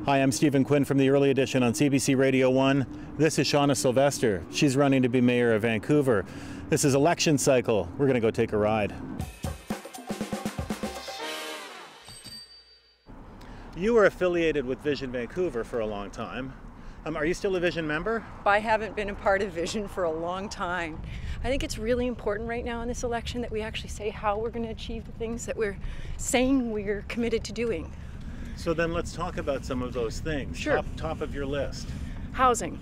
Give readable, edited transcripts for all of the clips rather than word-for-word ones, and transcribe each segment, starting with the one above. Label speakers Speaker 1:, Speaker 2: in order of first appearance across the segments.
Speaker 1: Hi, I'm Stephen Quinn from the Early Edition on CBC Radio 1. This is Shauna Sylvester. She's running to be mayor of Vancouver. This is election cycle. We're going to go take a ride. You were affiliated with Vision Vancouver for a long time. Are you still a Vision member?
Speaker 2: I haven't been a part of Vision for a long time. I think it's really important right now in this election that we actually say how we're going to achieve the things that we're saying we're committed to doing.
Speaker 1: So then let's talk about some of those things.
Speaker 2: Sure.
Speaker 1: Top of your list.
Speaker 2: Housing.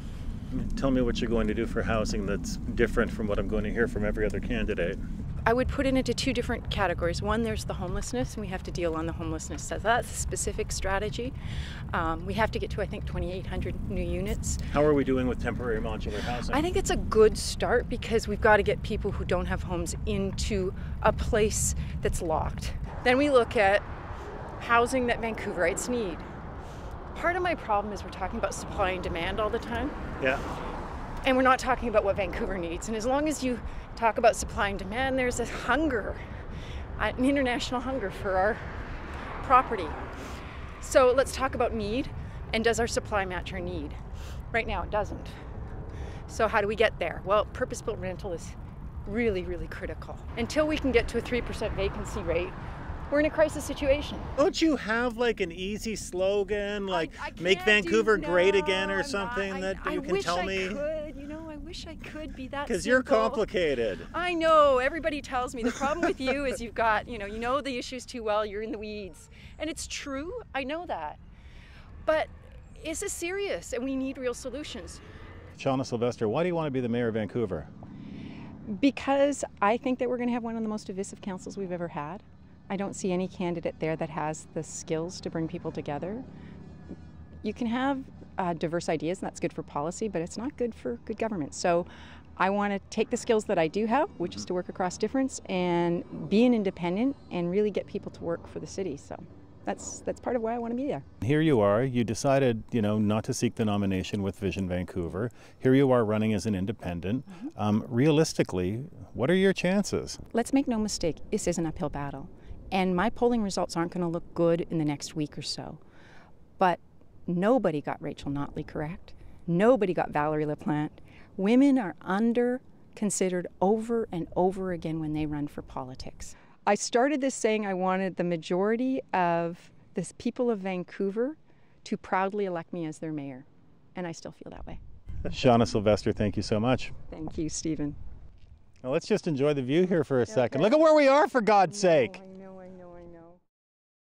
Speaker 1: Tell me what you're going to do for housing that's different from what I'm going to hear from every other candidate.
Speaker 2: I would put it into two different categories. One, there's the homelessness, and we have to deal on the homelessness. So that's a specific strategy. We have to get to, I think, 2,800 new units.
Speaker 1: How are we doing with temporary modular housing?
Speaker 2: I think it's a good start because we've got to get people who don't have homes into a place that's locked. Then we look at housing that Vancouverites need. Part of my problem is we're talking about supply and demand all the time.
Speaker 1: Yeah.
Speaker 2: And we're not talking about what Vancouver needs. And as long as you talk about supply and demand, there's a hunger, an international hunger for our property. So let's talk about need, and does our supply match our need? Right now it doesn't. So how do we get there? Well, purpose-built rental is really, really critical. Until we can get to a 3% vacancy rate, we're in a crisis situation.
Speaker 1: Don't you have like an easy slogan, like
Speaker 2: I
Speaker 1: make Vancouver great again or something that you can tell me?
Speaker 2: I wish I could, I wish I could be that simple.
Speaker 1: Because you're complicated.
Speaker 2: I know, everybody tells me. The problem with you is you've got, you know the issues too well, you're in the weeds. And it's true, I know that. But this is serious and we need real solutions.
Speaker 1: Shauna Sylvester, why do you want to be the mayor of Vancouver?
Speaker 2: Because I think that we're going to have one of the most divisive councils we've ever had. I don't see any candidate there that has the skills to bring people together. You can have diverse ideas, and that's good for policy, but it's not good for good government. So I want to take the skills that I do have, which is to work across difference and be an independent and really get people to work for the city. So that's part of why I want to be there.
Speaker 1: Here you are, you decided, not to seek the nomination with Vision Vancouver. Here you are running as an independent. Realistically, what are your chances?
Speaker 2: Let's make no mistake, this is an uphill battle. And my polling results aren't going to look good in the next week or so. But nobody got Rachel Notley correct. Nobody got Valerie LaPlante. Women are considered over and over again when they run for politics. I started this saying I wanted the majority of the people of Vancouver to proudly elect me as their mayor. And I still feel that way.
Speaker 1: Shauna Sylvester, thank you so much.
Speaker 2: Thank you, Stephen.
Speaker 1: Well, let's just enjoy the view here for a second. Look at where we are, for God's sake.
Speaker 2: I know.